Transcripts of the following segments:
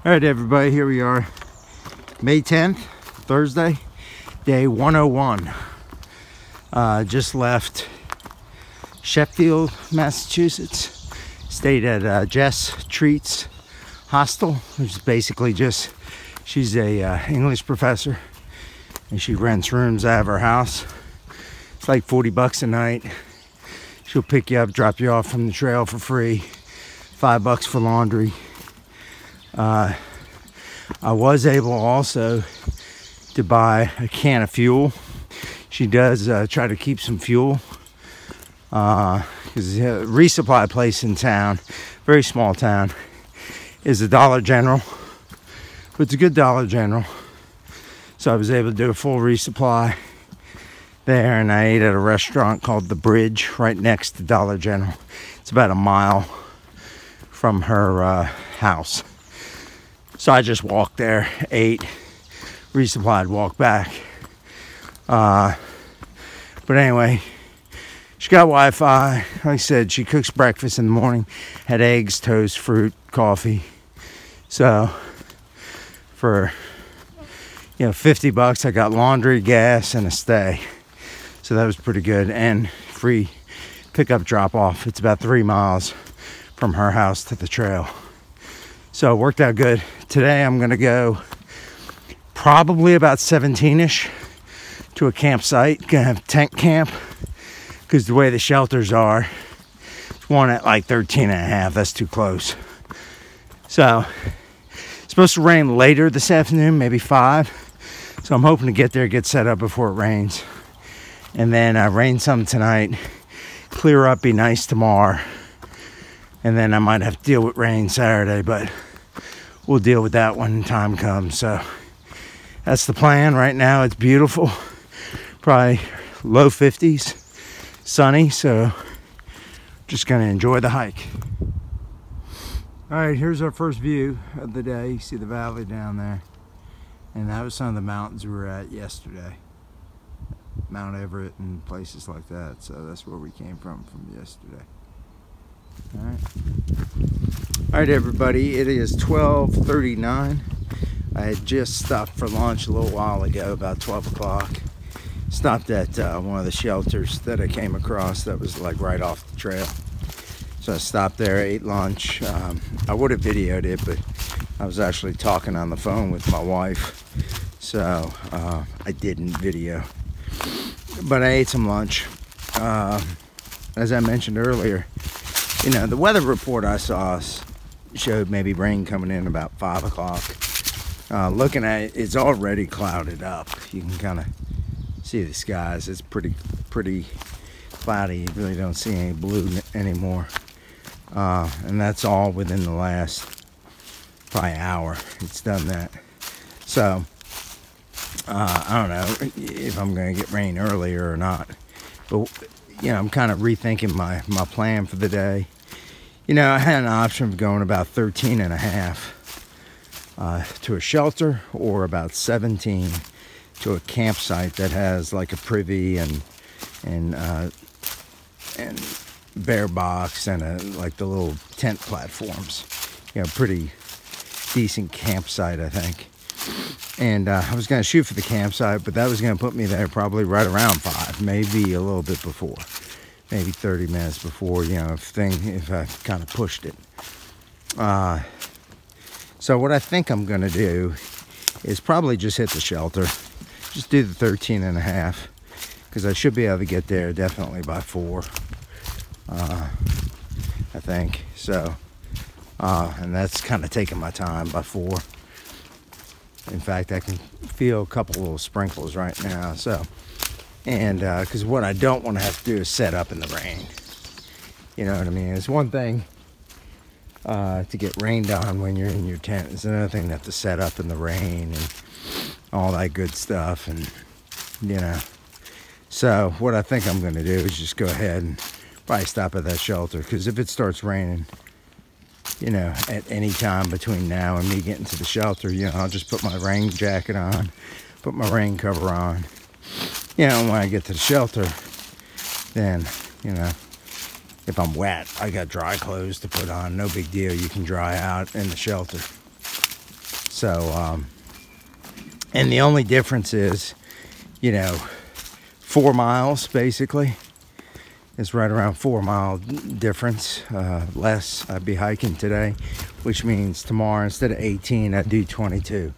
All right, everybody, here we are, May 10th, Thursday, day 101. Just left Sheffield, Massachusetts. Stayed at Jess Treat's hostel, which is basically just, she's a English professor, and she rents rooms out of her house. It's like $40 a night. She'll pick you up, drop you off from the trail for free. $5 for laundry. I was able also to buy a can of fuel. She does try to keep some fuel. Because a resupply place in town, very small town, is a Dollar General. But it's a good Dollar General. So I was able to do a full resupply there, and I ate at a restaurant called The Bridge right next to Dollar General. It's about a mile from her house. So I just walked there, ate, resupplied, walked back. But anyway, she got Wi-Fi. Like I said, she cooks breakfast in the morning, had eggs, toast, fruit, coffee. So for $50, I got laundry, gas, and a stay. So that was pretty good, and free pickup drop off. It's about 3 miles from her house to the trail. So it worked out good. Today I'm gonna go probably about 17-ish to a campsite. Gonna have tent camp, because the way the shelters are, it's one at like 13.5. That's too close. So it's supposed to rain later this afternoon, maybe 5. So I'm hoping to get there, get set up before it rains. And then rain some tonight, clear up, be nice tomorrow. And then I might have to deal with rain Saturday, but we'll deal with that when time comes. So that's the plan right now. It's beautiful, probably low 50s, sunny. So just gonna enjoy the hike. All right, here's our first view of the day. You see the valley down there. And that was some of the mountains we were at yesterday. Mount Everett and places like that. So that's where we came from yesterday. All right, everybody, it is 12:39. I had just stopped for lunch a little while ago, about 12 o'clock. Stopped at one of the shelters that I came across that was like right off the trail. So I stopped there, ate lunch. I would have videoed it, but I was actually talking on the phone with my wife, so I didn't video. But I ate some lunch. As I mentioned earlier, the weather report I saw showed maybe rain coming in about 5 o'clock. Looking at it, it's already clouded up. You can kind of see the skies. It's pretty cloudy. You really don't see any blue anymore. And that's all within the last probably hour. It's done that. So I don't know if I'm going to get rain earlier or not. But I'm kind of rethinking my plan for the day. I had an option of going about 13.5 to a shelter, or about 17 to a campsite that has like a privy and bear box and like the little tent platforms. Pretty decent campsite, I think. And I was going to shoot for the campsite, but that was going to put me there probably right around 5, maybe a little bit before, maybe 30 minutes before, if I kind of pushed it. So what I think I'm going to do is probably just hit the shelter, just do the 13.5, because I should be able to get there definitely by 4, I think. So, and that's kind of taking my time by 4. In fact, I can feel a couple little sprinkles right now. So, and because what I don't want to have to do is set up in the rain. You know what I mean? It's one thing to get rained on when you're in your tent. It's another thing to have to set up in the rain and all that good stuff. And so what I think I'm going to do is just go ahead and probably stop at that shelter, because if it starts raining, at any time between now and me getting to the shelter, I'll just put my rain jacket on, put my rain cover on. When I get to the shelter, then, if I'm wet, I got dry clothes to put on. No big deal. You can dry out in the shelter. So, and the only difference is, you know, 4 miles basically. It's right around 4 mile difference less. I'd be hiking today, which means tomorrow instead of 18, I'd do 22,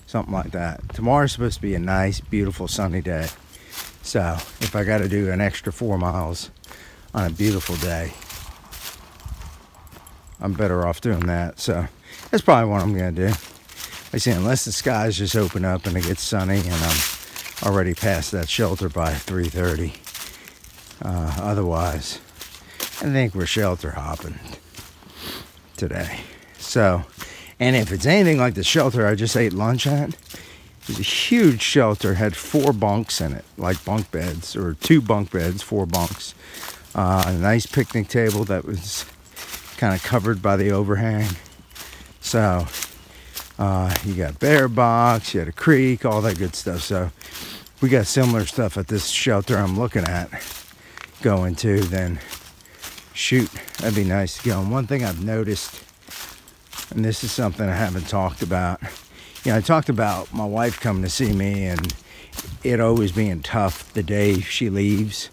something like that. Tomorrow's supposed to be a nice, beautiful, sunny day. So if I got to do an extra 4 miles on a beautiful day, I'm better off doing that. So that's probably what I'm going to do. Like I say, unless the skies just open up and it gets sunny and I'm already past that shelter by 3:30. Otherwise, I think we're shelter hopping today. So, and if it's anything like the shelter I just ate lunch at, it was a huge shelter, had 4 bunks in it, like bunk beds, or 2 bunk beds, 4 bunks. A nice picnic table that was kind of covered by the overhang. So, you got bear box, you had a creek, all that good stuff. So, we got similar stuff at this shelter I'm looking at going to, then shoot, that'd be nice to go. And one thing I've noticed, and this is something I haven't talked about, you know, I talked about my wife coming to see me and it always being tough the day she leaves,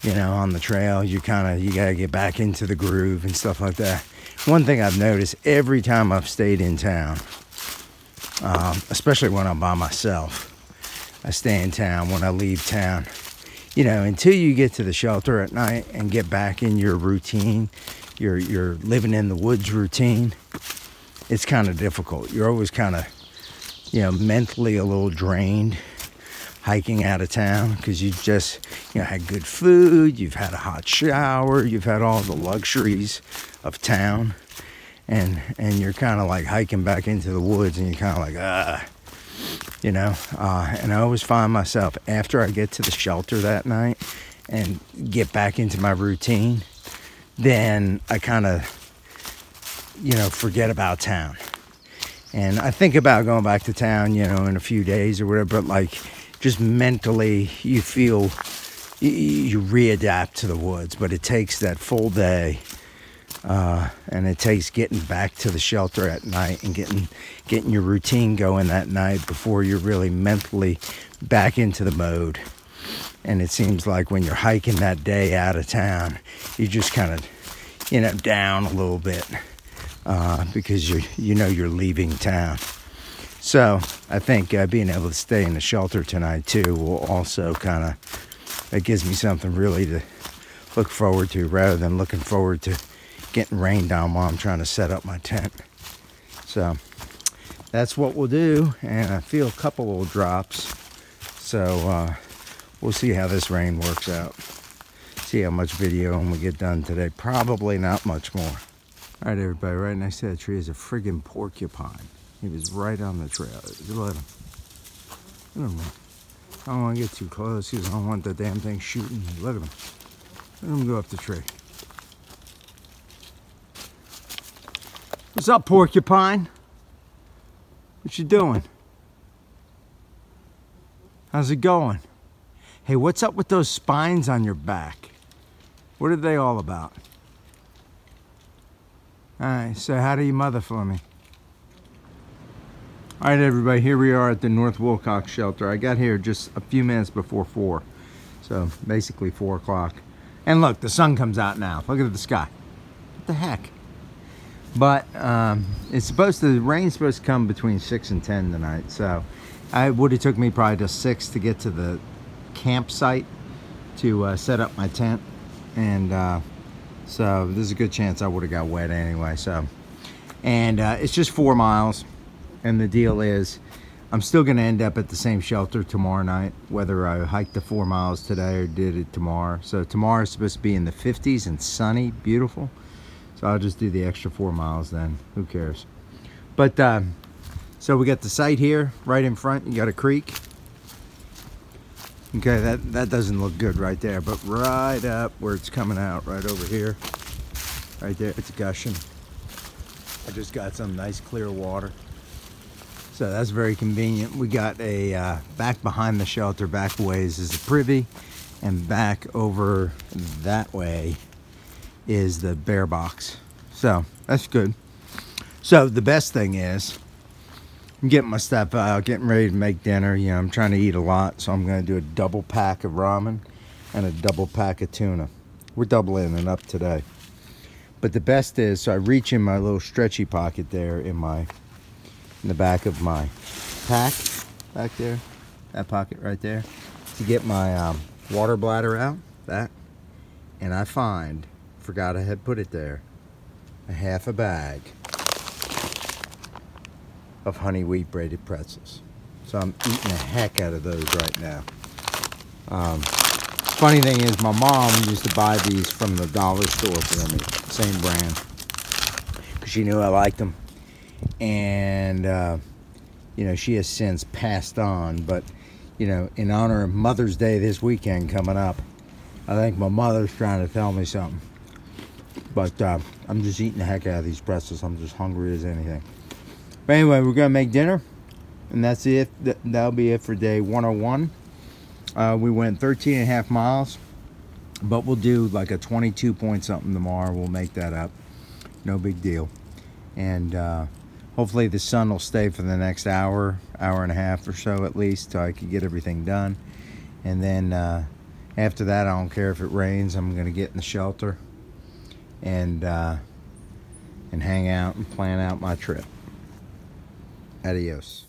you know, on the trail. You gotta get back into the groove and stuff like that. One thing I've noticed every time I've stayed in town, especially when I'm by myself, I stay in town. When I leave town, you know, until you get to the shelter at night and get back in your routine, your living in the woods routine, it's kind of difficult. You're always kind of, you know, mentally a little drained hiking out of town because you just, you know, had good food, you've had a hot shower, you've had all the luxuries of town, and you're kind of like hiking back into the woods and you're kind of like, you know, and I always find myself after I get to the shelter that night and get back into my routine, then I kind of, you know, forget about town. And I think about going back to town, you know, in a few days or whatever, but like just mentally you feel, you readapt to the woods, but it takes that full day. And it takes getting back to the shelter at night and getting your routine going that night before you're really mentally back into the mode. And it seems like when you're hiking that day out of town, you just kind of, you know, down a little bit because you know you're leaving town. So I think being able to stay in the shelter tonight too will also kind of, it gives me something really to look forward to rather than looking forward to getting rained on while I'm trying to set up my tent. So that's what we'll do, and I feel a couple little drops, so we'll see how this rain works out, see how much video we get done today. Probably not much more. All right, everybody, right next to that tree is a friggin' porcupine. He was right on the trail. Let him. I don't want to get too close because I don't want the damn thing shooting. Let him go up the tree. What's up, porcupine? What you doing? How's it going? Hey, what's up with those spines on your back? What are they all about? Alright, say hi to your mother for me. Alright, everybody, here we are at the North Wilcox shelter. I got here just a few minutes before 4. So, basically 4 o'clock. And look, the sun comes out now. Look at the sky. What the heck? But the rain's supposed to come between 6 and 10 tonight. So it would have took me probably to 6 to get to the campsite to set up my tent. And so there's a good chance I would have got wet anyway. So, and it's just 4 miles. And the deal is I'm still going to end up at the same shelter tomorrow night, whether I hiked the 4 miles today or did it tomorrow. So tomorrow is supposed to be in the 50s and sunny, beautiful. So I'll just do the extra 4 miles then. Who cares? But so we got the site here right in front. You got a creek. Okay, that doesn't look good right there, but right up where it's coming out, right over here, right there, it's gushing. I just got some nice clear water. So that's very convenient. We got a back behind the shelter, back ways is a privy, and back over that way is the bear box. So that's good. So the best thing is I'm getting my stuff out, getting ready to make dinner. You know, I'm trying to eat a lot, so I'm going to do a double pack of ramen and a double pack of tuna. We're doubling it up today. But the best is, so I reach in my little stretchy pocket there in the back of my pack, back there, that pocket right there, to get my water bladder out, that, and I forgot I had put it there, a half a bag of honey wheat braided pretzels. So I'm eating the heck out of those right now. Funny thing is, my mom used to buy these from the dollar store for me, same brand, because she knew I liked them. And you know, she has since passed on, but you know, in honor of Mother's Day this weekend coming up, I think my mother's trying to tell me something. But I'm just eating the heck out of these pretzels. I'm just hungry as anything. But anyway, we're gonna make dinner, and that's it. That'll be it for day 101. We went 13.5 miles, but we'll do like a 22 point something tomorrow. We'll make that up. No big deal. And hopefully the sun will stay for the next hour and a half or so at least, so I can get everything done. And then after that, I don't care if it rains. I'm gonna get in the shelter and hang out and plan out my trip. Adios.